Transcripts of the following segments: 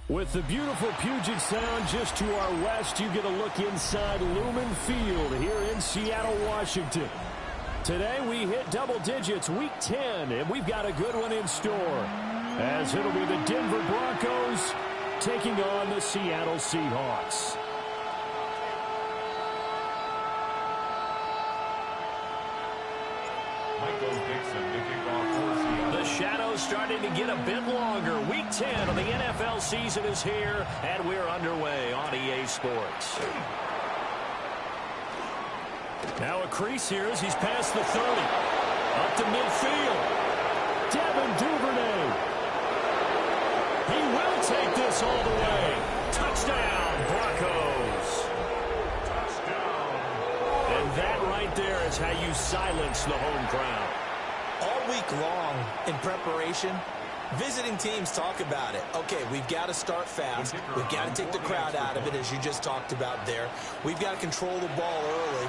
With the beautiful Puget Sound just to our west, you get a look inside Lumen Field here in Seattle, Washington. Today we hit double digits, week 10, and we've got a good one in store, as it'll be the Denver Broncos taking on the Seattle Seahawks. The shadow's starting to get a bit longer. Week 10 of the NFL season is here, and we're underway on EA Sports. Now a crease here as he's past the 30. Up to midfield. Devin Duvernay. He will take this all the way. Touchdown, Broncos. Touchdown. And that right there is how you silence the home crowd. All week long in preparation, visiting teams talk about it. Okay, we've got to start fast. We've got to take the crowd out of it, as you just talked about there. We've got to control the ball early.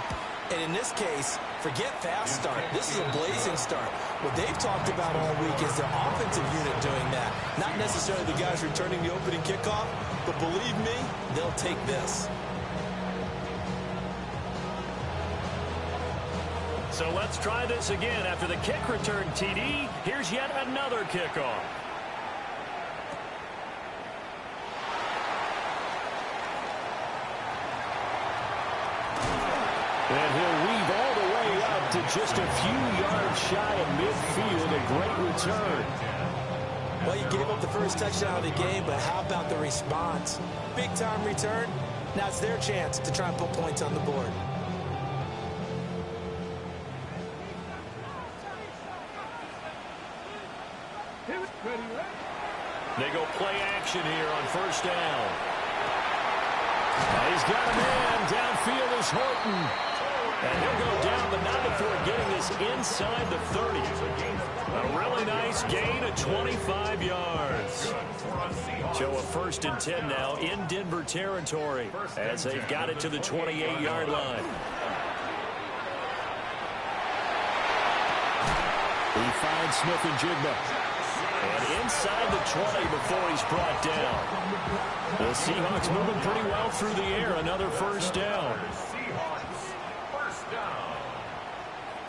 And in this case, forget fast start. This is a blazing start. What they've talked about all week is their offensive unit doing that. Not necessarily the guys returning the opening kickoff, but believe me, they'll take this. So let's try this again. After the kick return TD, here's yet another kickoff. And he'll weave all the way up to just a few yards shy of midfield. A great return. Well, you gave up the first touchdown of the game, but how about the response? Big-time return. Now it's their chance to try and put points on the board. They go play action here on first down. He's got a man. Downfield is Horton. And he'll go down, but not before getting this inside the 30. A really nice gain of 25 yards. So a 1st and 10 now in Denver territory as they've got it to the 28-yard line. He finds Smith and Jigba. And inside the 20 before he's brought down. The Seahawks moving pretty well through the air. Another first down.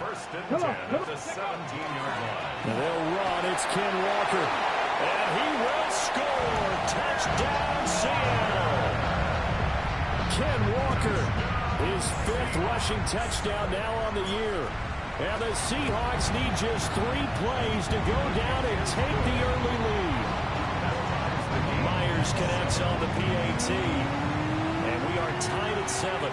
First and 10 at the 17-yard line. They'll run. It's Ken Walker. And he will score. Touchdown, Seattle. Ken Walker, his 5th rushing touchdown now on the year. And the Seahawks need just 3 plays to go down and take the early lead. Myers connects on the PAT. And we are tied at 7.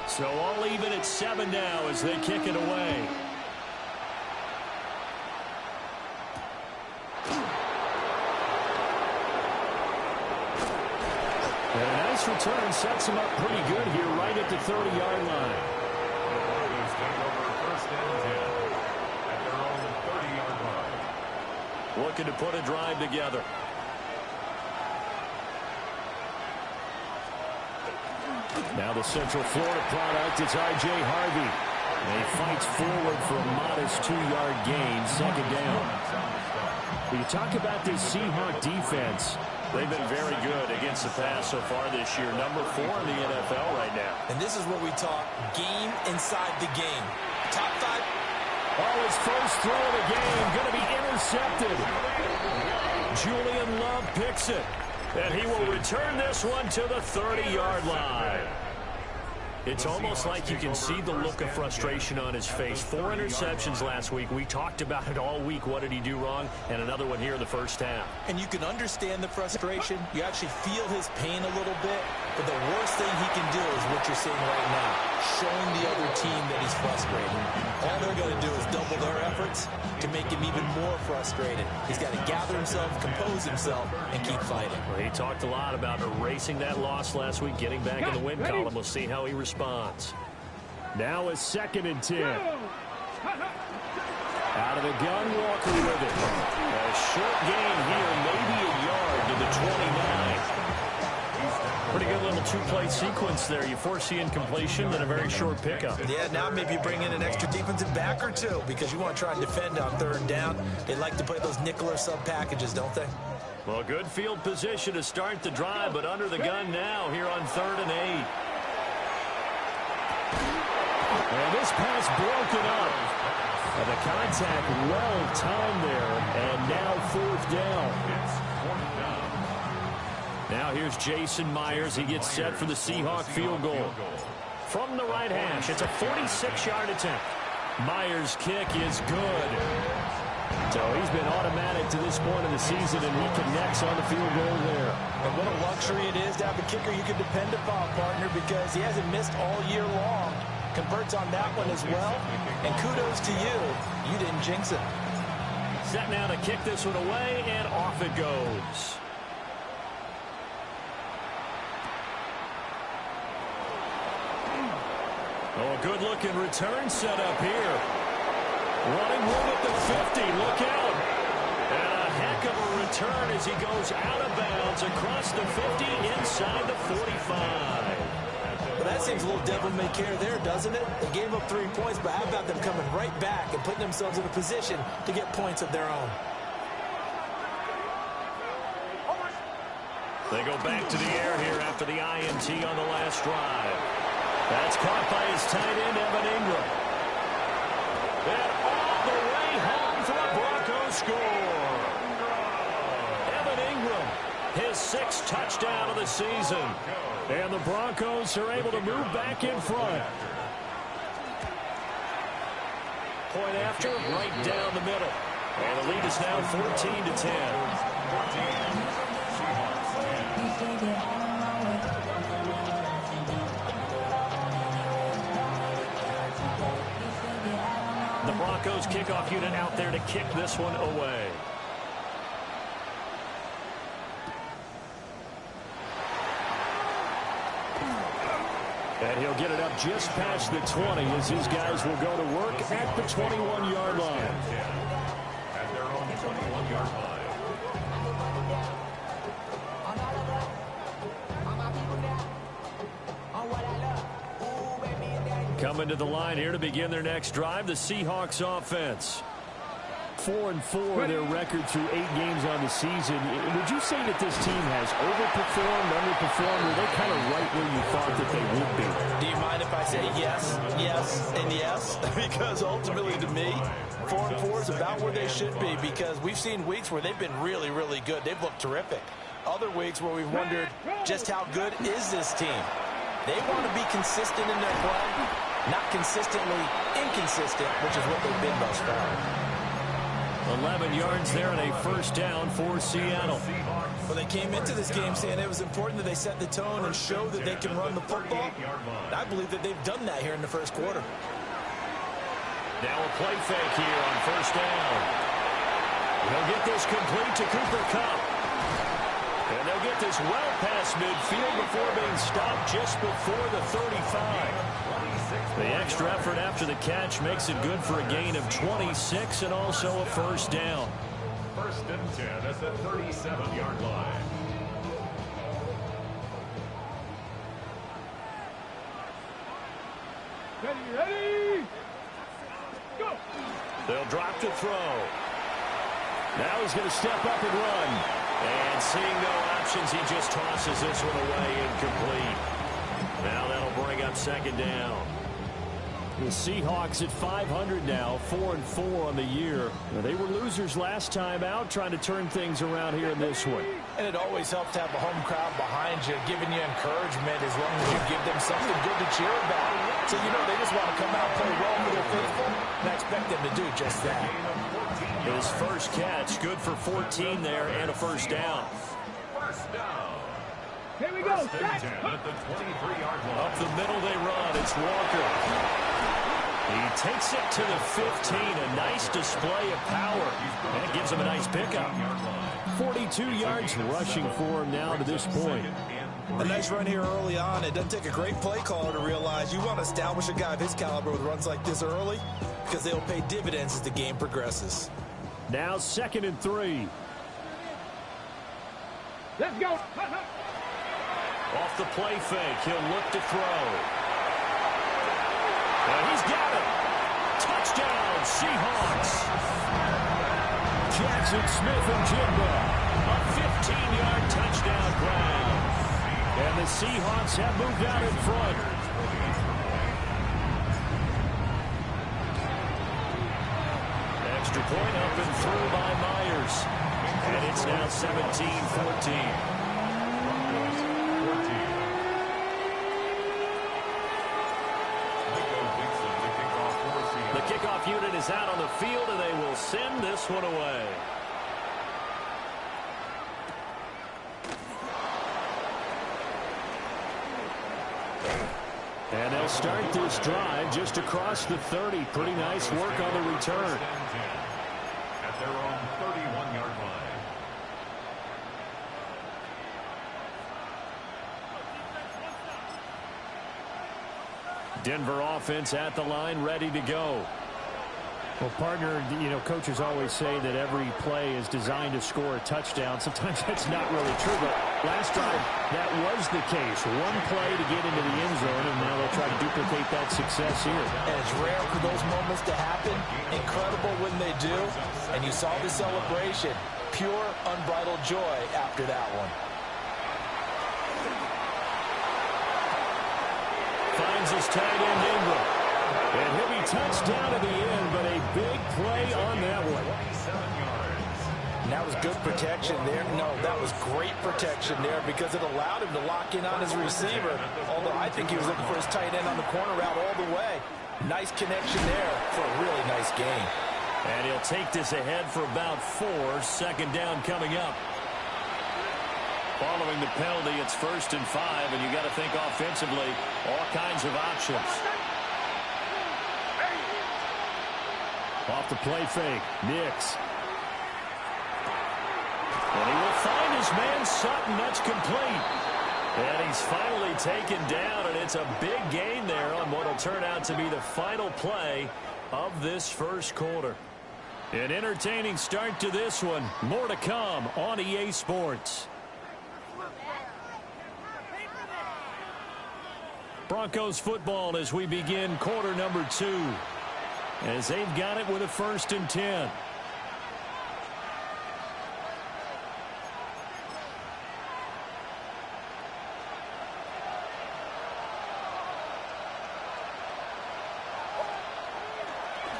So all even at 7 now as they kick it away. And a nice return sets him up pretty good here right at the 30-yard line. Looking to put a drive together. Now the Central Florida product, it's R.J. Harvey. And he fights forward for a modest 2-yard gain, 2nd down. When you talk about this Seahawk defense, they've been very good against the pass so far this year. Number 4 in the NFL right now. And this is what we talk, game inside the game. Top 5. Oh, his first throw of the game going to be intercepted. Julian Love picks it. And he will return this one to the 30-yard line. It's almost like you can see the look of frustration on his face. 4 interceptions last week. We talked about it all week. What did he do wrong? And another one here in the first half. And you can understand the frustration. You actually feel his pain a little bit. But the worst thing he can do is what you're seeing right now, showing the other team that he's frustrated. All they're going to do is double their efforts to make him even more frustrated. He's got to gather himself, compose himself, and keep fighting. Well, he talked a lot about erasing that loss last week, getting back in the win column. We'll see how he responds. Now a 2nd and 10. Out of the gun, Walker with it. A short gain here, maybe a yard to the 29. Pretty good little two-play sequence there. You force the incompletion, then a very short pickup. Yeah, now maybe you bring in an extra defensive back or two because you want to try and defend on third down. They like to play those nickel or sub packages, don't they? Well, good field position to start the drive, but under the gun now here on 3rd and 8. And this pass broken up. And the contact well timed there, and now 4th down. Now here's Jason Myers. He gets set for the Seahawk field goal. From the right hash, it's a 46-yard attempt. Myers' kick is good. So he's been automatic to this point of the season, and he connects on the field goal there. And what a luxury it is to have a kicker you can depend upon, partner, because he hasn't missed all year long. Converts on that one as well. And kudos to you. You didn't jinx it. Set now to kick this one away, and off it goes. Oh, a good-looking return set up here. Running room at the 50. Look out. And a heck of a return as he goes out of bounds across the 50 inside the 45. Well, that seems a little devil-may-care there, doesn't it? They gave up 3 points, but how about them coming right back and putting themselves in a position to get points of their own? They go back to the air here after the INT on the last drive. That's caught by his tight end, Evan Ingram. And all the way home for a Broncos score. Evan Ingram, his 6th touchdown of the season. And the Broncos are able to move back in front. Point after, right down the middle. And the lead is now 14-10. The Broncos kickoff unit out there to kick this one away. And he'll get it up just past the 20 as his guys will go to work at the 21-yard line. At their own 21-yard line. Coming to the line here to begin their next drive, the Seahawks offense. 4-4 their record through 8 games on the season. Would you say that this team has overperformed, underperformed, or they kind of right where you thought that they would be? Do you mind if I say yes, yes, and yes? Because ultimately to me, 4-4 is about where they should be because we've seen weeks where they've been really, really good. They've looked terrific. Other weeks where we've wondered just how good is this team? They want to be consistent in their play, not consistently inconsistent, which is what they've been thus far. 11 yards there and a 1st down for Seattle. Well, they came into this game saying it was important that they set the tone and show that they can run the football. I believe that they've done that here in the first quarter. Now a play fake here on 1st down. They'll get this complete to Cooper Kupp. And they'll get this well past midfield before being stopped just before the 35. The extra effort after the catch makes it good for a gain of 26 and also a 1st down. 1st and 10 at the 37-yard line. Ready? Go! They'll drop to throw. Now he's going to step up and run. And seeing no options, he just tosses this one away incomplete. Now that'll bring up 2nd down. The Seahawks at 500 now, 4-4 on the year. They were losers last time out, trying to turn things around here in this one. And it always helps to have a home crowd behind you, giving you encouragement as long as you give them something good to cheer about. So, you know, they just want to come out and play well for their faithful, and I expect them to do just that. His first catch, good for 14 there, and a 1st down. 1st down. Here we go. At the 23-yard line. Up the middle they run. It's Walker. He takes it to the 15. A nice display of power. And it gives him a nice pickup. 42 yards rushing for him now to this point. A nice run here early on. It doesn't take a great play caller to realize you want to establish a guy of his caliber with runs like this early because they'll pay dividends as the game progresses. Now 2nd and 3. Let's go. Off the play fake, he'll look to throw. And he's got it. Touchdown, Seahawks. Jackson Smith and Jigba. A 15-yard touchdown grab. And the Seahawks have moved out in front. Extra point up and through by Myers. And it's now 17-14. The kickoff unit is out on the field, and they will send this one away. And they'll start this drive just across the 30. Pretty nice work on the return. At their own 31-yard line. Denver offense at the line, ready to go. Well, partner, you know, coaches always say that every play is designed to score a touchdown. Sometimes that's not really true, but last time that was the case. One play to get into the end zone, and now they'll try to duplicate that success here. And it's rare for those moments to happen. Incredible when they do. And you saw the celebration. Pure, unbridled joy after that one. Finds his tight end Ingram. And he'll be touched down at the end, but a big play on that one. And that was good protection there. No, that was great protection there because it allowed him to lock in on his receiver. Although I think he was looking for his tight end on the corner route all the way. Nice connection there for a really nice gain. And he'll take this ahead for about 4. Second down coming up. Following the penalty, it's 1st and 5, and you got to think offensively, all kinds of options. Off the play fake, Nix. And he will find his man Sutton. That's complete. And he's finally taken down, and it's a big gain there on what will turn out to be the final play of this first quarter. An entertaining start to this one. More to come on EA Sports. Broncos football as we begin quarter number 2. As they've got it with a 1st and 10.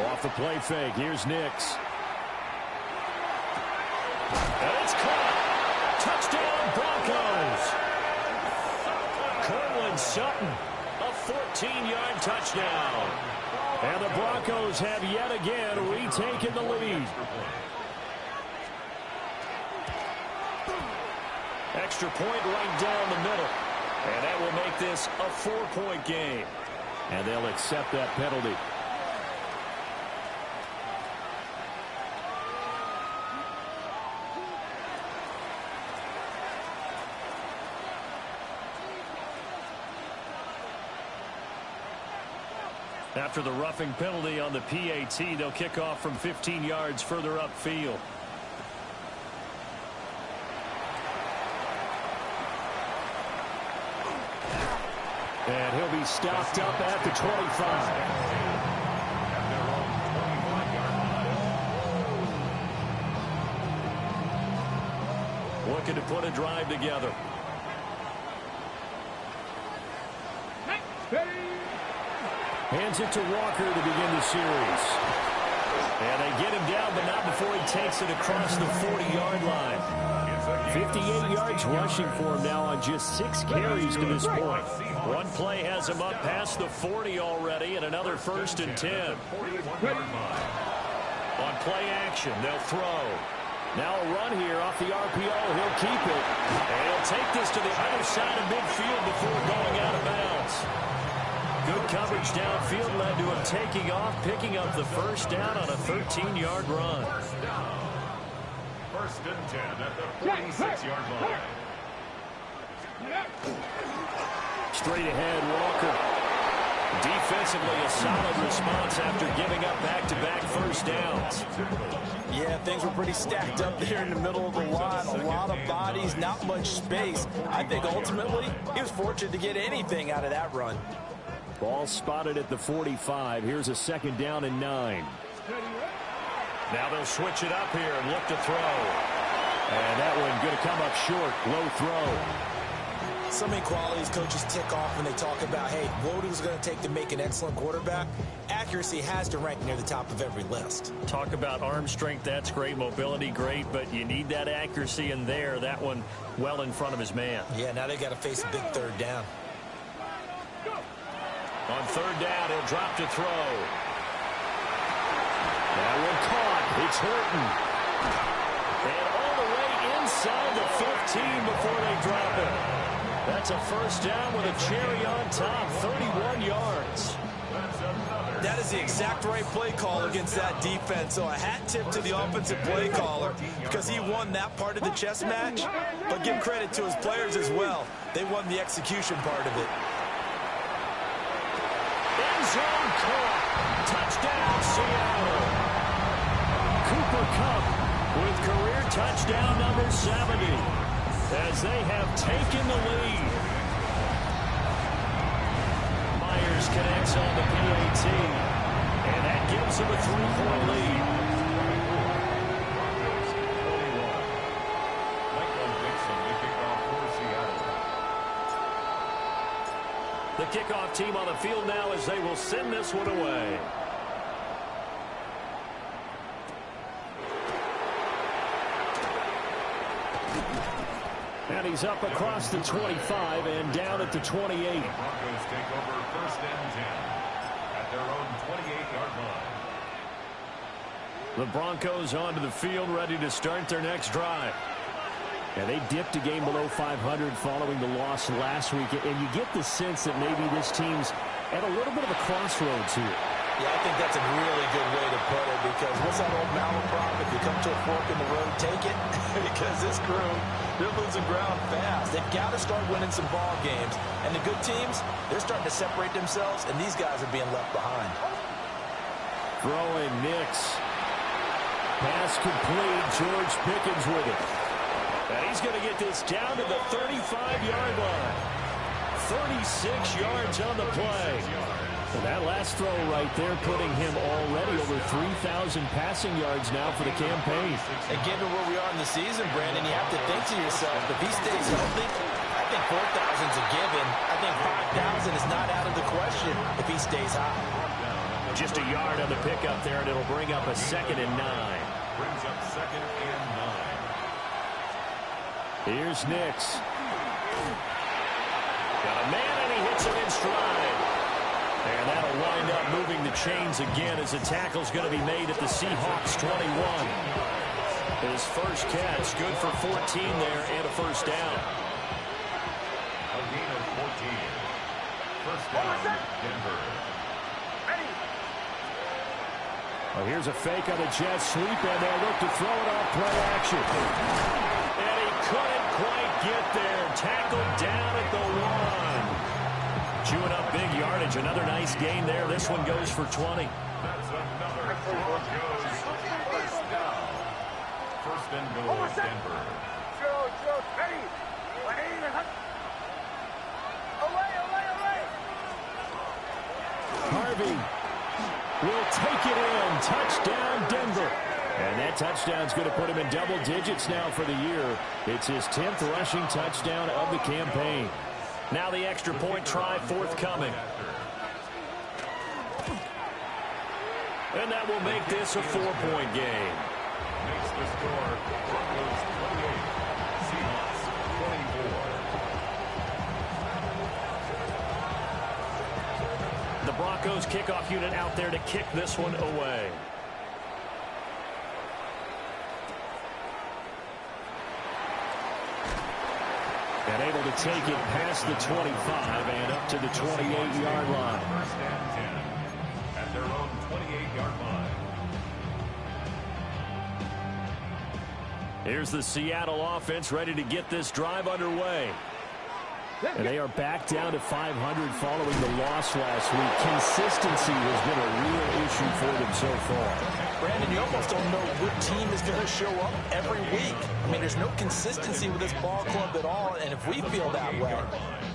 Off the play fake, here's Nix. And it's caught. Touchdown, Broncos. Cortland Sutton, a 14-yard touchdown. And the Broncos have yet again retaken the lead. Extra point right down the middle. And that will make this a 4-point game. And they'll accept that penalty. After the roughing penalty on the PAT, they'll kick off from 15 yards further upfield. And he'll be stopped up at the 25. Looking to put a drive together. Hands it to Walker to begin the series. And they get him down, but not before he takes it across the 40-yard line. 58 yards rushing for him now on just 6 carries to this point. One play has him up past the 40 already, and another 1st and 10. On play action, they'll throw. Now a run here off the RPO. He'll keep it. And he'll take this to the other side of midfield before going out of bounds. Good coverage downfield led to him taking off, picking up the 1st down on a 13-yard run. 1st and 10 at the 46-yard line. Straight ahead, Walker. Defensively, a solid response after giving up back-to-back first downs. Yeah, things were pretty stacked up there in the middle of the line. A lot of bodies, not much space. I think ultimately he was fortunate to get anything out of that run. Ball spotted at the 45. Here's a 2nd down and 9. Now they'll switch it up here and look to throw. And that one going to come up short. Low throw. So many qualities coaches tick off when they talk about, hey, what is going to take to make an excellent quarterback? Accuracy has to rank near the top of every list. Talk about arm strength, that's great. Mobility, great, but you need that accuracy in there. That one well in front of his man. Yeah, now they got to face a big 3rd down. On 3rd down, he'll drop to throw. That one caught. It's Horton. And all the way inside the 15 before they drop it. That's a 1st down with a cherry on top, 31 yards. That is the exact right play call against that defense. So a hat tip to the offensive play caller because he won that part of the chess match. But give credit to his players as well. They won the execution part of it. End zone caught. Touchdown, Seattle. Cooper Kupp with career touchdown number 70. As they have taken the lead. Myers connects on the PAT. And that gives him a 3-point lead. The kickoff team on the field now as they will send this one away. And he's up across the 25 and down at the 28. Broncos take over 1st and 10 at their own 28-yard line. The Broncos onto the field, ready to start their next drive. Yeah, they dipped a game below 500 following the loss last week. And you get the sense that maybe this team's at a little bit of a crossroads here. Yeah, I think that's a really good way to put it because what's that old malaprop? If you come to a fork in the road, take it. Because this crew, they're losing ground fast. They've got to start winning some ball games. And the good teams, they're starting to separate themselves, and these guys are being left behind. Throwing Nix. Pass complete. George Pickens with it. And he's going to get this down to the 35-yard line. 36 yards on the play. And that last throw right there putting him already over 3,000 passing yards now for the campaign. And given where we are in the season, Brandon, you have to think to yourself, if he stays healthy, I think 4,000's a given. I think 5,000 is not out of the question if he stays high. Just a yard on the pickup there, and it'll bring up a 2nd and 9. Brings up 2nd and 9. Here's Nix. Got a man, and he hits him in stride. And that'll wind up moving the chains again as the tackle's going to be made at the Seahawks 21. His first catch, good for 14 there and a 1st down. A gain of 14. 1st down, Denver. Well, here's a fake on the jet sweep, and they'll look to throw it off play action. And he couldn't quite get there. Tackled down at the 1. Chewing up big yardage. Another nice gain there. This one goes for 20. That's another Broncos 1st down. 1st and goal, Denver. Harvey will take it in. Touchdown, Denver. And that touchdown's going to put him in double digits now for the year. It's his 10th rushing touchdown of the campaign. Now the extra point try forthcoming. And that will make this a 4-point game. Makes the score Broncos 28, Seahawks 24. The Broncos kickoff unit out there to kick this one away. And able to take it past the 25 and up to the 28-yard line. 1st and 10 at their own 28-yard line. Here's the Seattle offense ready to get this drive underway. And they are back down to 500 following the loss last week. Consistency has been a real issue for them so far. Brandon, you almost don't know what team is going to show up every week. I mean, there's no consistency with this ball club at all, and if we feel that way,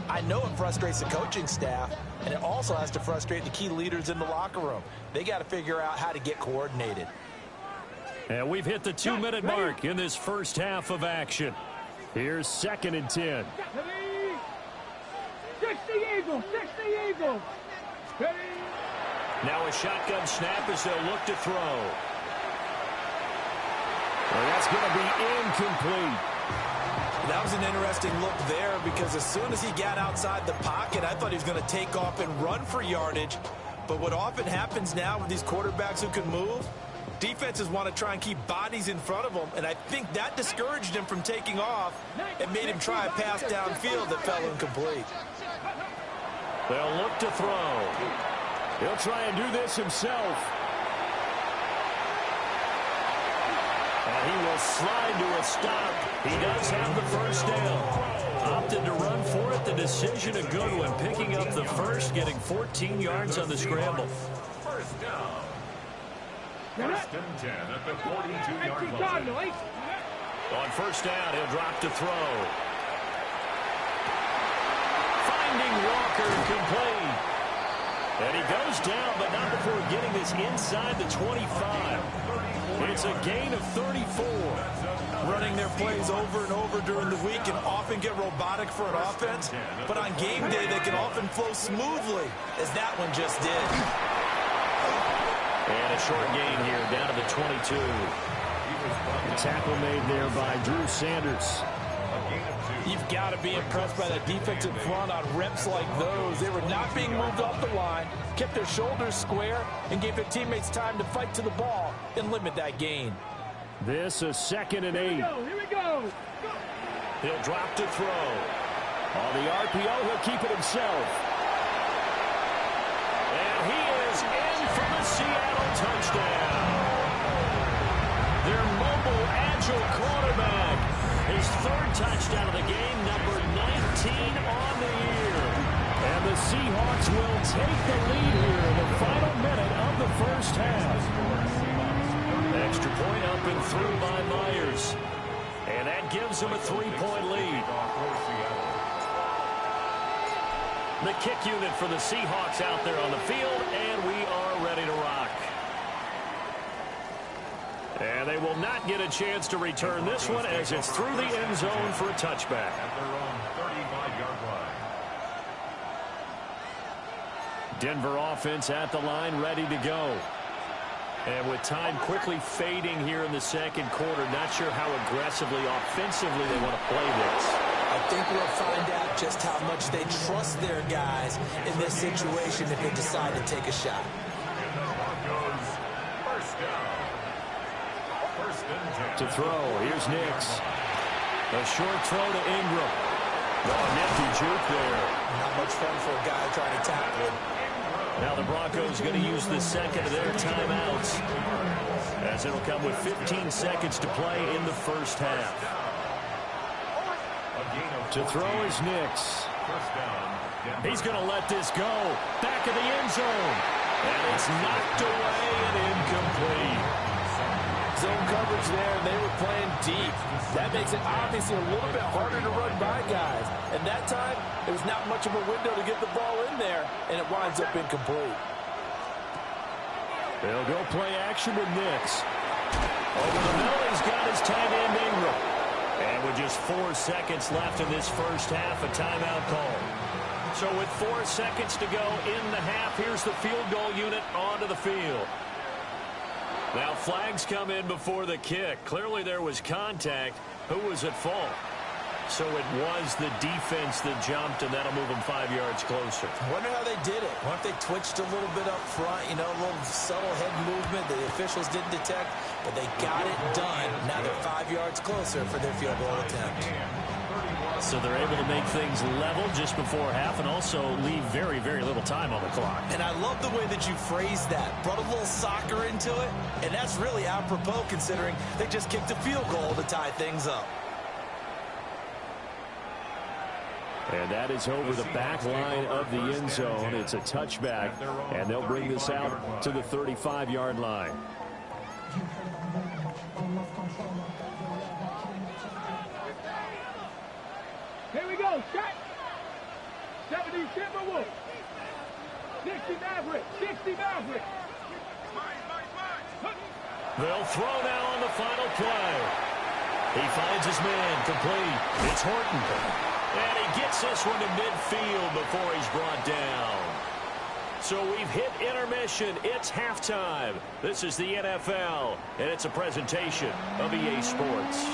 I know it frustrates the coaching staff, and it also has to frustrate the key leaders in the locker room. They got to figure out how to get coordinated. And we've hit the 2-minute mark in this first half of action. Here's 2nd and 10. 60 Eagles, 60 Eagles. Now a shotgun snap as they'll look to throw. Well, that's going to be incomplete. That was an interesting look there because as soon as he got outside the pocket, I thought he was going to take off and run for yardage. But what often happens now with these quarterbacks who can move, defenses want to try and keep bodies in front of them, and I think that discouraged him from taking off and made him try a pass downfield that fell incomplete. They'll look to throw. He'll try and do this himself. And he will slide to a stop. He does have the first down. Opted to run for it. The decision a good one. Picking up the first, getting 14 yards on the scramble. First down. 1st and 10 at the 42-yard line. On first down, he'll drop to throw. Finding Walker complete. And he goes down, but not before getting this inside the 25. It's a gain of 34. Running their plays over and over during the week can often get robotic for an offense, but on game day they can often flow smoothly, as that one just did. And a short gain here, down to the 22. The tackle made there by Drew Sanders. You've got to be impressed by that defensive front on reps like those. They were not being moved off the line, kept their shoulders square, and gave their teammates time to fight to the ball and limit that gain. This is 2nd and 8. Here we go. He'll drop to throw. On the RPO, he'll keep it himself. And he is in for the Seattle touchdown. Their mobile, agile quarterback. His 3rd touchdown of the game, number 19 on the year. And the Seahawks will take the lead here in the final minute of the first half. Extra point up and through by Myers. And that gives them a 3-point lead. The kick unit for the Seahawks out there on the field, and we are ready to rock. And they will not get a chance to return this one as it's through the end zone for a touchback. At their own 35-yard line. Denver offense at the line, ready to go. And with time quickly fading here in the second quarter, not sure how aggressively, offensively they want to play this. I think we'll find out just how much they trust their guys in this situation if they decide to take a shot. And the Broncos first down. 1st and 10. To throw, here's Nix. A short throw to Ingram. Oh, nifty juke there. Not much fun for a guy trying to tackle him. Now the Broncos going to use the second of their timeouts, as it'll come with 15 seconds to play in the first half. To throw is Nix. He's going to let this go. Back of the end zone. And it's knocked away and incomplete. Zone coverage there, and they were playing deep. That makes it obviously a little bit harder to run by guys. And that time, there was not much of a window to get the ball in there, and it winds up incomplete. They'll go play action with Nix. Over the middle, he's got his tight end Ingram. And with just 4 seconds left in this first half, a timeout call. So with 4 seconds to go in the half, here's the field goal unit onto the field. Now flags come in before the kick. Clearly there was contact. Who was at fault? So it was the defense that jumped, and that'll move them 5 yards closer. I wonder how they did it. I wonder if they twitched a little bit up front, you know, a little subtle head movement that the officials didn't detect, but they got it done. Now they're 5 yards closer for their field goal attempt. So they're able to make things level just before half and also leave very, very little time on the clock. And I love the way that you phrased that. Brought a little soccer into it, and that's really apropos considering they just kicked a field goal to tie things up. And that is over the back line of the end zone. It's a touchback, and they'll bring this out to the 35-yard line. Here we go. Shot. 70 Timberwolves. 60 Maverick. 60 Maverick. They'll throw now on the final play. He finds his man complete. It's Horton. And he gets this one to midfield before he's brought down. So we've hit intermission. It's halftime. This is the NFL, and it's a presentation of EA Sports.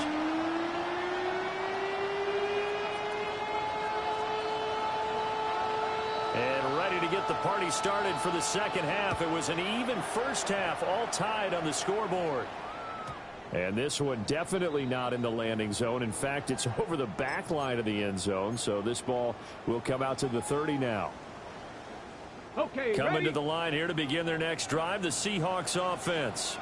And ready to get the party started for the second half. It was an even first half, all tied on the scoreboard. And this one definitely not in the landing zone. In fact, it's over the back line of the end zone. So this ball will come out to the 30 now. Okay, coming ready? to the line here to begin their next drive, the Seahawks offense.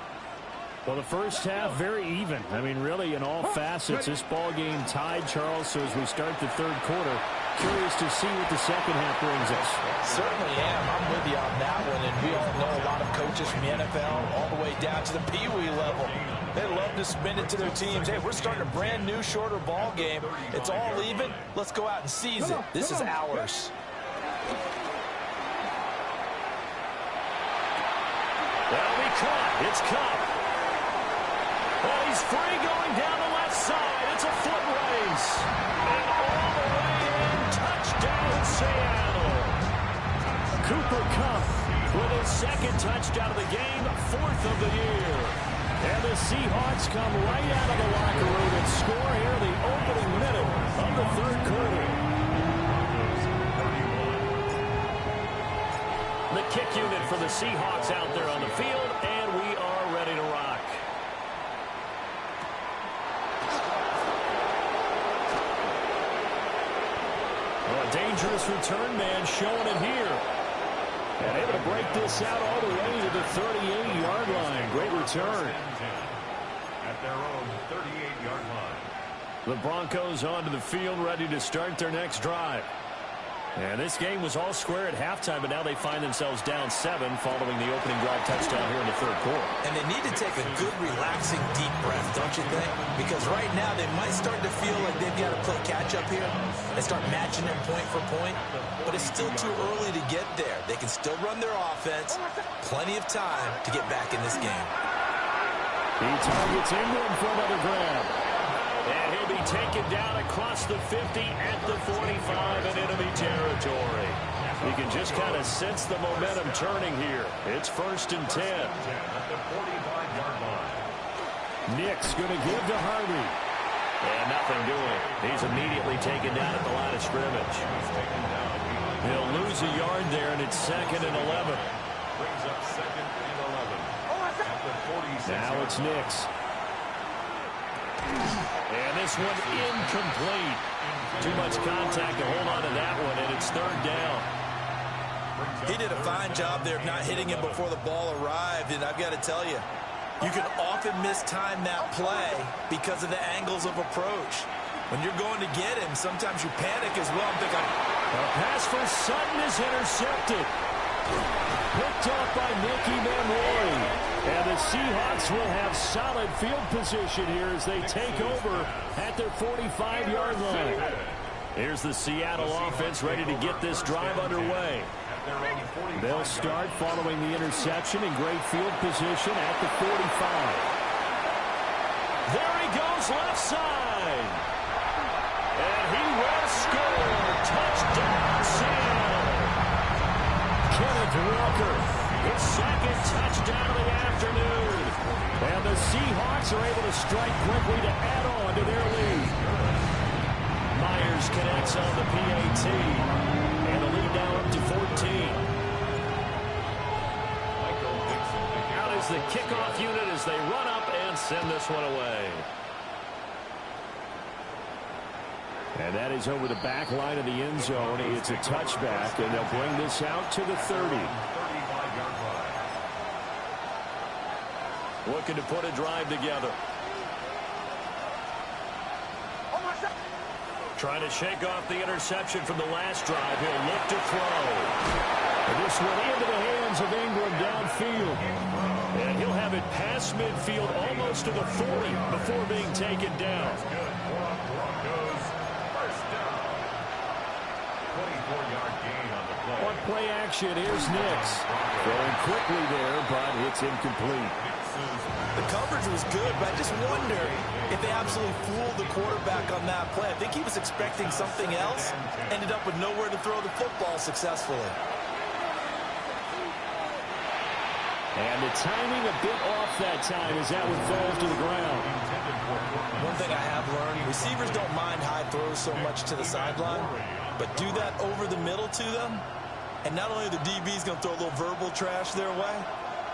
Well, the first half, very even. I mean, really, in all facets, this ball game tied, Charles. So as we start the third quarter, curious to see what the second half brings us. Certainly am. I'm with you on that one. And we all know a lot of coaches from the NFL all the way down to the Pee-wee level. They love to spin it to their teams. Hey, we're starting a brand new, shorter ball game. It's all even. Let's go out and seize it. This is ours. That'll be caught. It's Cup. Oh, he's free going down the left side. It's a foot race. And all the way in. Touchdown, Seattle. Cooper Kupp with his second touchdown of the game, 4th of the year. And the Seahawks come right out of the locker room and score here in the opening minute of the third quarter. The kick unit for the Seahawks out there on the field, and we are ready to rock. Well, a dangerous return man showing it here. And able to break this out all the way to the 38-yard line. Great return. At their own 38-yard line. The Broncos onto the field, ready to start their next drive. And this game was all square at halftime, but now they find themselves down 7 following the opening drive touchdown here in the third quarter. And they need to take a good, relaxing, deep breath, don't you think? Because right now they might start to feel like they've got to play catch-up here and start matching them point for point. But it's still too early to get there. They can still run their offense. Plenty of time to get back in this game. He targets Ingram for another grab. And he'll be taken down across the 50 at the 45 in enemy territory. You can just kind of sense the momentum turning here. It's 1st and 10. At the 45-yard line. Nick's going to give to Harvey. And nothing doing. He's immediately taken down at the line of scrimmage. He'll lose a yard there, and it's 2nd and 11. Brings up 2nd and 11. At the 46. Now it's Nick's. And this one incomplete. Too much contact to hold on to that one, and it's 3rd down. He did a fine job there of not hitting him before the ball arrived, and I've got to tell you, you can often mistime that play because of the angles of approach. When you're going to get him, sometimes you panic as well. I'm thinking, A pass for Sutton is intercepted. Picked off by Nicky Manroy. And the Seahawks will have solid field position here as they take over at their 45-yard line. Here's the Seattle offense ready to get this drive underway. They'll start following the interception in great field position at the 45. There he goes left side. And he will score. Touchdown, Seattle. Kenneth Walker, his 2nd touchdown of the afternoon. And the Seahawks are able to strike quickly to add on to their lead. Myers connects on the PAT. And the lead now up to 14. Out is the kickoff unit as they run up and send this one away. And that is over the back line of the end zone. It's a touchback, and they'll bring this out to the 30. 35-yard line. Looking to put a drive together. Trying to shake off the interception from the last drive. He'll look to throw. And this one into the hands of Ingram downfield. And he'll have it past midfield almost to the 40 before being taken down. On play action, here's Nix. Throwing quickly there, but it's incomplete. The coverage was good, but I just wonder if they absolutely fooled the quarterback on that play. I think he was expecting something else, ended up with nowhere to throw the football successfully. And the timing a bit off that time as that one falls to the ground. One thing I have learned, receivers don't mind high throws so much to the sideline, but do that over the middle to them, and not only are the DBs going to throw a little verbal trash their way,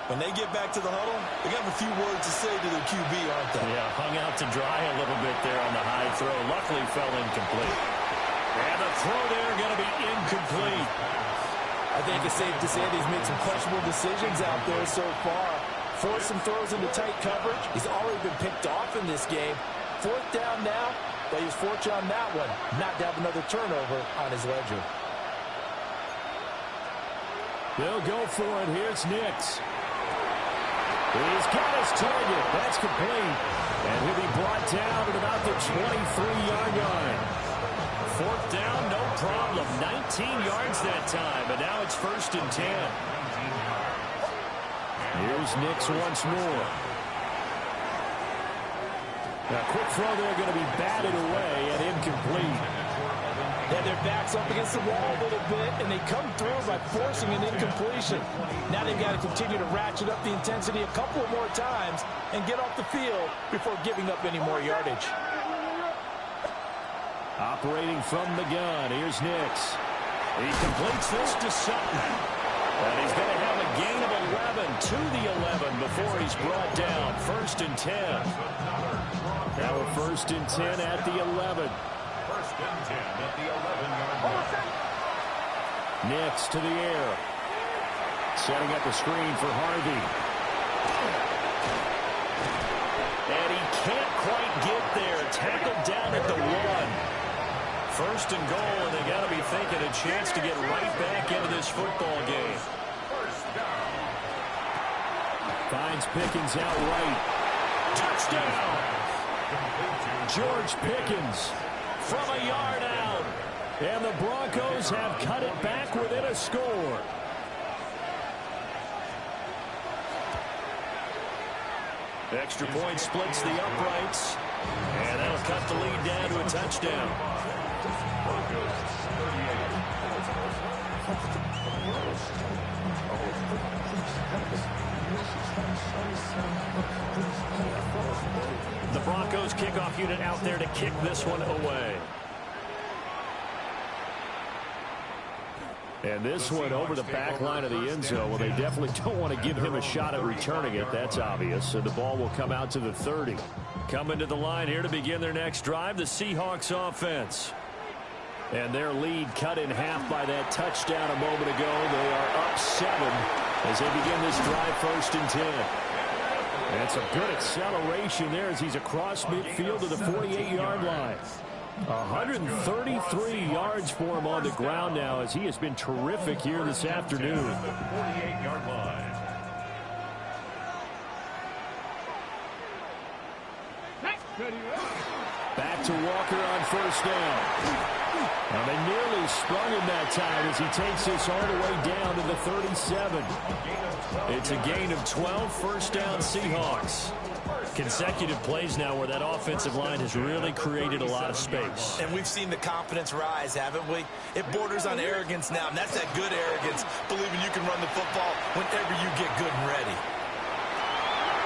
when they get back to the huddle, they got a few words to say to their QB, aren't they? Yeah, hung out to dry a little bit there on the high throw. Luckily fell incomplete. And the throw there going to be incomplete. I think it's safe to say that he's made some questionable decisions out there so far. Forced some throws into tight coverage. He's already been picked off in this game. 4th down now, but he's fortunate on that one not to have another turnover on his ledger. They'll go for it. Here's Nix. He's got his target. That's complete. And he'll be brought down at about the 23-yard line. 4th down, no problem. 19 yards that time, but now it's 1st and 10. Here's Nix once more. Now, quick throw there going to be batted away and incomplete. Yeah, their back's up against the wall a little bit, and they come through by forcing an incompletion. Now they've got to continue to ratchet up the intensity a couple more times and get off the field before giving up any more yardage. Operating from the gun, here's Nix. He completes this to Sutton. And he's going to have a gain of 11 to the 11 before he's brought down. 1st and 10. Now a 1st and 10 at the 11. 1st and 10 at the 11-yard line. Nix to the air. Setting up a screen for Harvey. And he can't quite get there. Tackled down at the 1. 1st and goal, and they got to be thinking a chance to get right back into this football game. Finds Pickens out right. Touchdown! George Pickens From a yard out. And the Broncos have cut it back within a score. Extra point splits the uprights. And that'll cut the lead down to a touchdown. The Broncos kickoff unit out there to kick this one away. And this one over the back line of the end zone. Well, they definitely don't want to give him a shot at returning it. That's obvious. So the ball will come out to the 30. Coming to the line here to begin their next drive, the Seahawks offense. And their lead cut in half by that touchdown a moment ago. They are up 7 as they begin this drive 1st and 10. And it's a good acceleration there as he's across midfield to the 48-yard line. 133 yards for him on the ground now as he has been terrific here this afternoon. 48-yard line. Back to Walker on 1st down. And they nearly sprung him that time as he takes this all the way down to the 37. It's a gain of 12, 1st down Seahawks. Consecutive plays now where that offensive line has really created a lot of space. And we've seen the confidence rise, haven't we? It borders on arrogance now, and that's that good arrogance, believing you can run the football whenever you get good and ready.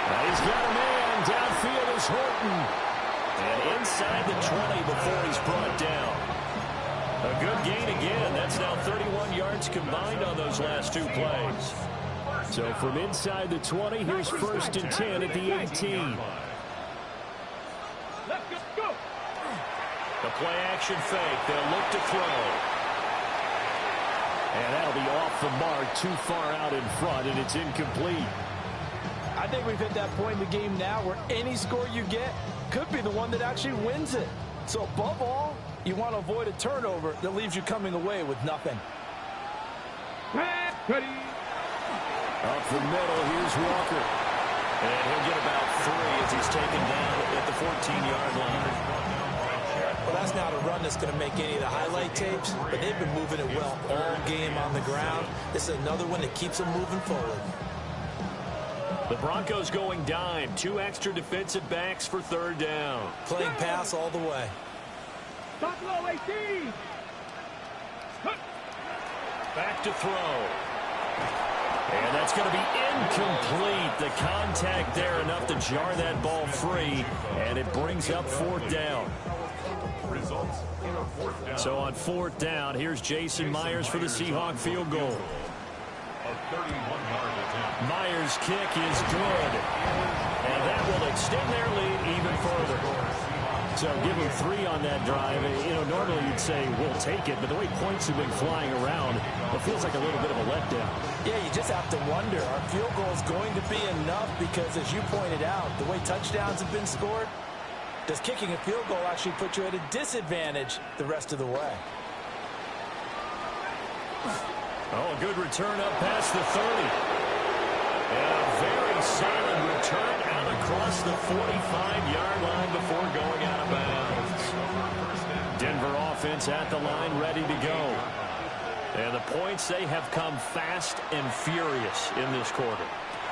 Now he's got a man. Downfield is Horton. And inside the 20 before he's brought down. A good gain again. That's now 31 yards combined on those last 2 plays. So from inside the 20, here's 1st and 10 at the 18. Let's go. The play action fake. They'll look to throw. And that'll be off the mark, too far out in front, and it's incomplete. I think we've hit that point in the game now where any score you get could be the one that actually wins it. So above all, You want to avoid a turnover that leaves you coming away with nothing. Ready. Up the middle, here's Walker. And he'll get about 3 as he's taken down at the 14-yard line. Well, that's not a run that's going to make any of the highlight tapes, but they've been moving it well all game on the ground. This is another one that keeps them moving forward. The Broncos going dime. 2 extra defensive backs for 3rd down. Playing pass all the way. Buffalo 18. Back to throw. And that's going to be incomplete. The contact there enough to jar that ball free, and it brings up 4th down. So on 4th down, here's Jason Myers for the Seahawk field goal. Myers' kick is good, and that will extend their lead even further. So give them 3 on that drive. You know, normally you'd say we'll take it, but the way points have been flying around, it feels like a little bit of a letdown. Yeah, you just have to wonder, are field goals going to be enough? Because as you pointed out, the way touchdowns have been scored, does kicking a field goal actually put you at a disadvantage the rest of the way? Oh, a good return up past the 30. And a very solid return out across the 45-yard line before going out of bounds. Denver offense at the line, ready to go. And the points, they have come fast and furious in this quarter.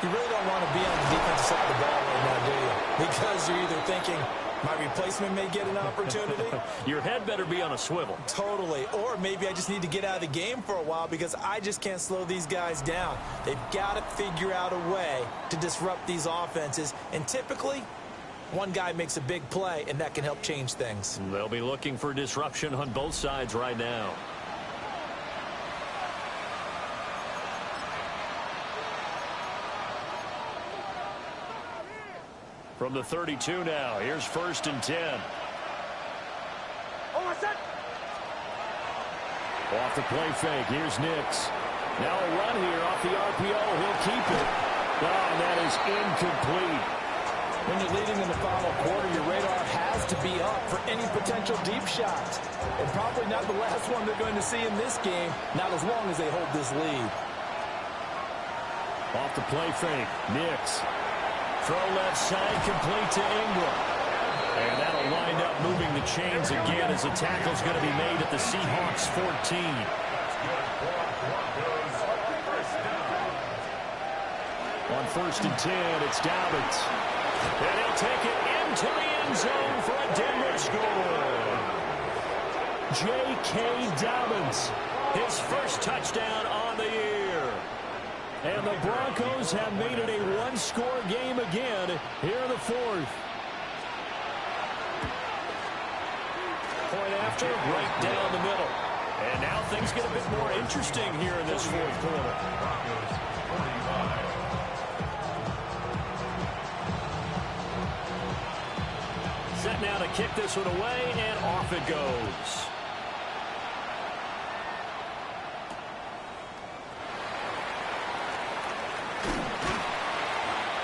You really don't want to be on the defensive side of the ball right now, do you? Because you're either thinking, my replacement may get an opportunity. Your head better be on a swivel. Totally. Or maybe I just need to get out of the game for a while because I just can't slow these guys down. They've got to figure out a way to disrupt these offenses. And typically, one guy makes a big play, and that can help change things. They'll be looking for disruption on both sides right now. From the 32 now, here's 1st and 10. Off the play fake, here's Nix. Now a run here off the RPO, he'll keep it. Oh, and that is incomplete. When you're leading in the final quarter, your radar has to be up for any potential deep shots. And probably not the last one they're going to see in this game, not as long as they hold this lead. Off the play fake, Nix. Throw left side, complete to Ingram. And that'll wind up moving the chains again as the tackle's going to be made at the Seahawks 14. On 1st and 10, it's Dobbins. And he'll take it into the end zone for a Denver score. J.K. Dobbins, his first touchdown on the year. And the Broncos have made it a one-score game again here in the 4th. Point after, right down the middle. And now things get a bit more interesting here in this 4th quarter. Set now to kick this one away, and off it goes.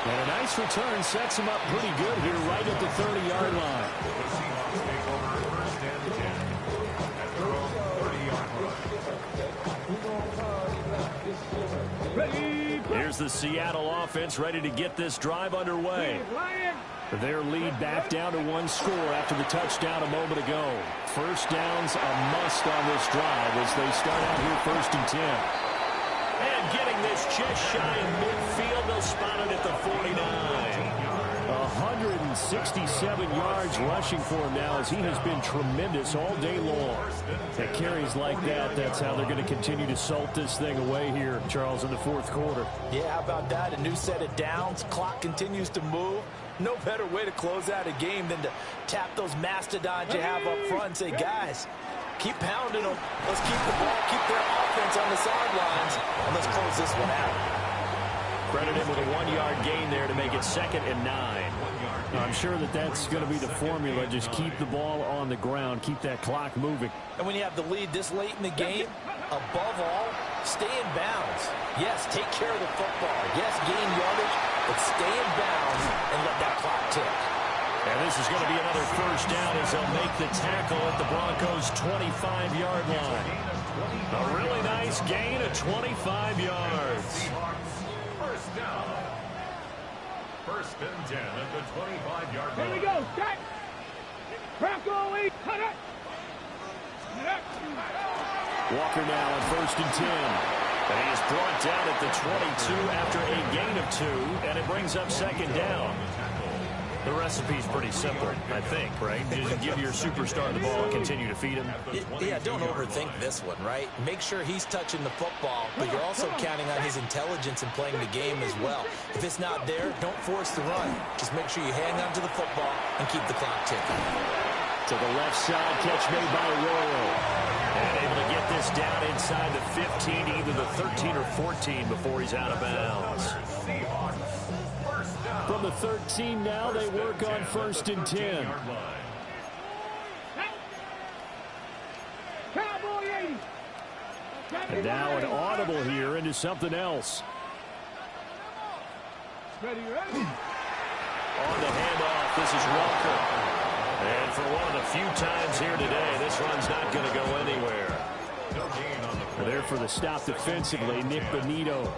And a nice return sets him up pretty good here right at the 30-yard line. Here's the Seattle offense ready to get this drive underway. Their lead back down to 1 score after the touchdown a moment ago. First down's a must on this drive as they start out here 1st and 10. And getting this just shy of midfield, they'll spot it at the 49. 167 yards rushing for him now as he has been tremendous all day long. At carries like that, that's how they're going to continue to salt this thing away here, Charles, in the 4th quarter. Yeah, how about that? A new set of downs. Clock continues to move. No better way to close out a game than to tap those mastodons you have up front and say, guys, keep pounding them. Let's keep the ball, keep their offense on the sidelines, and let's close this one out. Credit him with a 1-yard gain there to make it 2nd and 9. I'm sure that that's going to be the formula. Just keep the ball on the ground. Keep that clock moving. And when you have the lead this late in the game, above all, stay in bounds. Yes, take care of the football. Yes, gain yardage, but stay in bounds and let that clock tick. And this is going to be another first down as they'll make the tackle at the Broncos' 25-yard line. A really nice gain of 25 yards. First down. First and 10 at the 25-yard line. Here we go. Set. Bronco 8. Cut it. Walker now on first and 10. And he is brought down at the 22 after a gain of 2, and it brings up second down. The recipe's pretty simple, I think, right? Just give your superstar the ball and continue to feed him. Yeah, don't overthink this one, right? Make sure he's touching the football, but you're also counting on his intelligence in playing the game as well. If it's not there, don't force the run. Just make sure you hang on to the football and keep the clock ticking. To the left side, catch made by Arroyo. And able to get this down inside the 15, either the 13 or 14 before he's out of bounds. From the 13 now, they work on first and 10. And now an audible here into something else. Ready. On the handoff, this is Walker. And for one of the few times here today, this run's not going to go anywhere. There for the stop defensively, Nick Bonito.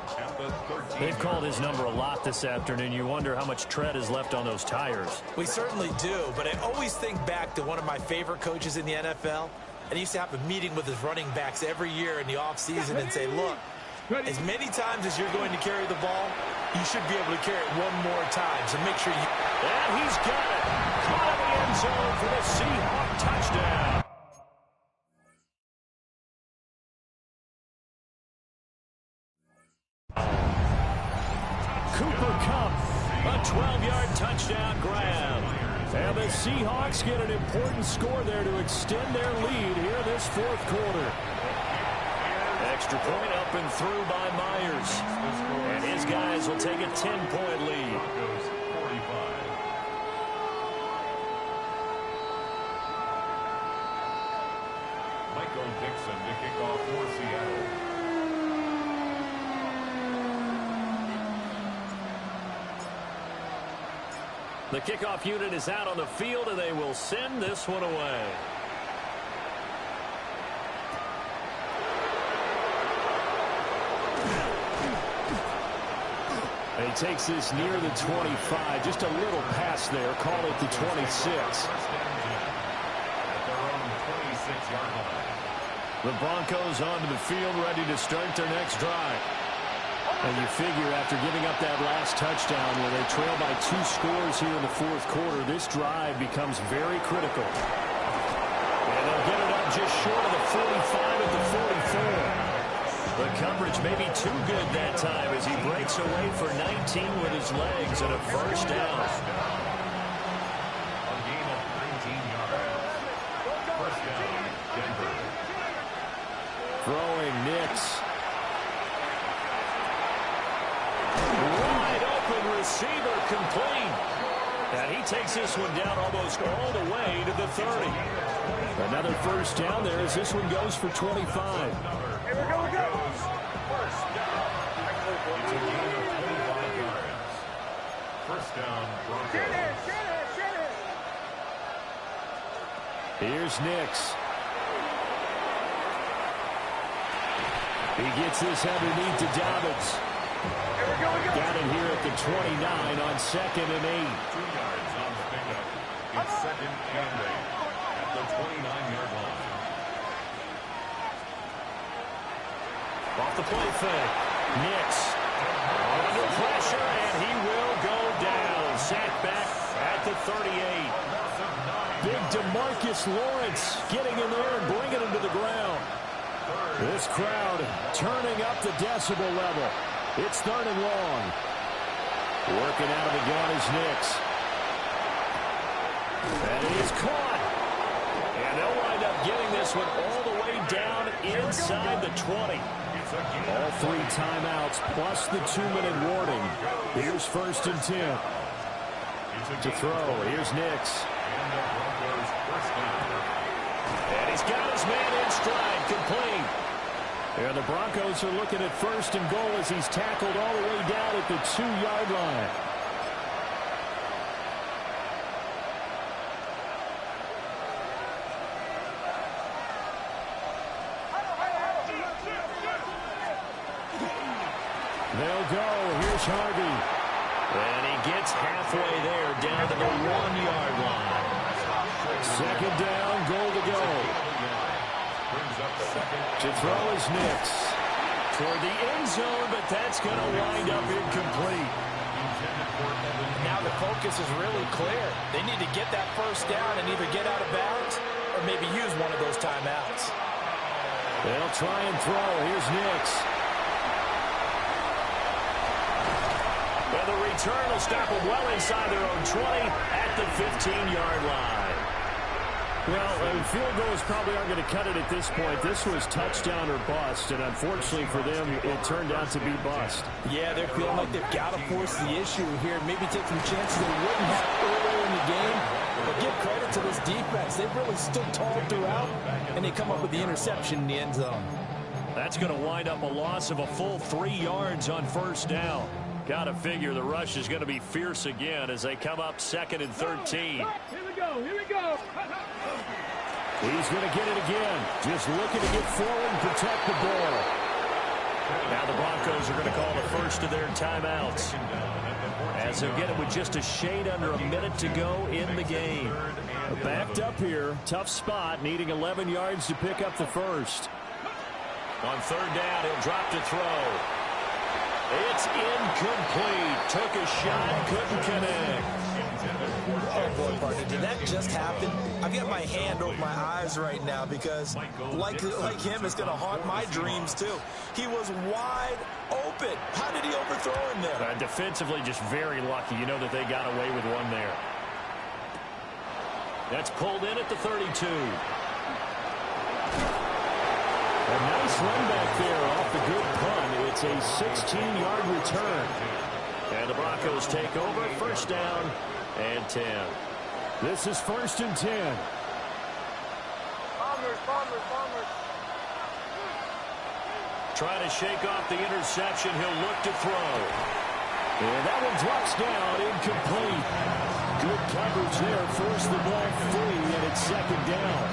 They've called his number a lot this afternoon. You wonder how much tread is left on those tires. We certainly do, but I always think back to one of my favorite coaches in the NFL. And he used to have a meeting with his running backs every year in the offseason and say, look, as many times as you're going to carry the ball, you should be able to carry it one more time. So make sure you... And he's got it. Caught in the end zone for the Seahawk touchdown. Cooper Kupp, a 12-yard touchdown grab. And the Seahawks get an important score there to extend their lead here this fourth quarter. Extra point up and through by Myers. And his guys will take a 10-point lead. Michael Dixon to kick off for Seattle. The kickoff unit is out on the field, and they will send this one away. He takes this near the 25. Just a little pass there. Call it the 26. The Broncos onto the field, ready to start their next drive. And you figure after giving up that last touchdown where they trail by 2 scores here in the fourth quarter, this drive becomes very critical. And they'll get it up just short of the 45 at the 44. The coverage may be too good that time as he breaks away for 19 with his legs and a first down. A gain of 19 yards. First down, Denver. Throwing Nix. Wide open receiver complete. And he takes this one down almost all the way to the 30. Another first down there as this one goes for 25. Here we go. First down. It's a gain of 25 yards. First down, Broncos. Get it. Here's Nix. He gets this underneath to Dobbins. Here we go. Got it here at the 29 on 2nd and 8. 2 yards on the pickup. It's second and 8 at the 29-yard line. Off the play fake. Nix. Under pressure, and he will go down. Sacked back at the 38. Big DeMarcus Lawrence getting in there and bringing him to the ground. This crowd turning up the decibel level. It's 3rd and long. Working out of the gun is Nix. And he is caught. And they'll wind up getting this one all the way down inside the 20. All 3 timeouts plus the 2-minute warning. Here's 1st and 10. To throw. Here's Nix. And he's got his man in stride, complete. And the Broncos are looking at 1st and goal as he's tackled all the way down at the 2-yard line. They'll go. Here's Harvey. And he gets halfway there, down to the 1-yard line. Second down, goal to go. To throw is Nix. Toward the end zone, but that's going to wind up incomplete. Now the focus is really clear. They need to get that first down and either get out of bounds or maybe use one of those timeouts. They'll try and throw. Here's Nix. And the return will stop them well inside their own 20 at the 15-yard line. Well, field goals probably aren't going to cut it at this point. This was touchdown or bust, and unfortunately for them, it turned out to be bust. Yeah, they're feeling like they've got to force the issue here. Maybe take some chances they wouldn't have earlier in the game. But give credit to this defense. They've really stood tall throughout, and they come up with the interception in the end zone. That's going to wind up a loss of a full 3 yards on first down. Got to figure the rush is going to be fierce again as they come up 2nd and 13. Here we go. Here we go. He's going to get it again. Just looking to get forward and protect the ball. Now the Broncos are going to call the first of their timeouts, as they'll get it with just a shade under a minute to go in the game. Backed up here. Tough spot. Needing 11 yards to pick up the first. On third down, he'll drop to throw. It's incomplete. Took a shot, couldn't connect. Oh, boy, partner, did that just happen? I've got my hand over my eyes right now because, like him, it's going to haunt my dreams, too. He was wide open. How did he overthrow him there? Defensively, just very lucky. You know that they got away with one there. That's pulled in at the 32. A nice run back there off the good punt. It's a 16-yard return. And the Broncos take over. First down and 10. This is 1st and 10. Bombers. Trying to shake off the interception. He'll look to throw. And that one drops down, incomplete. Good coverage there. Force the ball free, and it's 2nd down.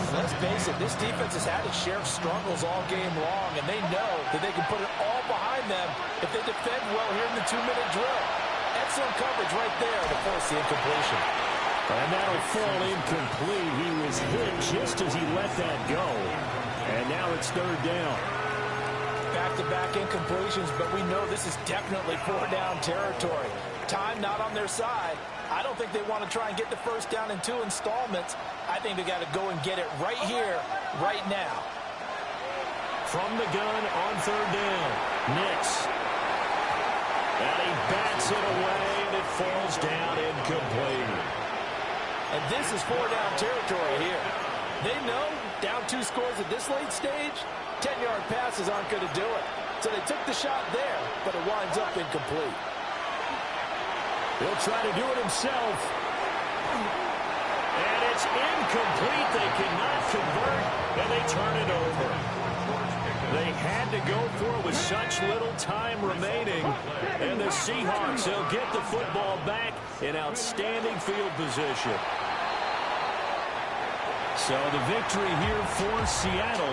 Let's face it, this defense has had its share of struggles all game long, and they know that they can put it all behind them if they defend well here in the 2-minute drill. Excellent coverage right there to force the incompletion. And that'll fall incomplete. He was hit just as he let that go. And now it's 3rd down. Back-to-back incompletions, but we know this is definitely 4-down territory. Time not on their side. I don't think they want to try and get the first down in 2 installments. I think they got to go and get it right here, right now. From the gun on 3rd down, Nix. And he bats it away, and it falls down incomplete. And this is 4-down territory here. They know down 2 scores at this late stage, 10-yard passes aren't going to do it. So they took the shot there, but it winds up incomplete. He'll try to do it himself. And it's incomplete. They cannot convert, and they turn it over. They had to go for it with such little time remaining. And the Seahawks, they'll get the football back in outstanding field position. So the victory here for Seattle.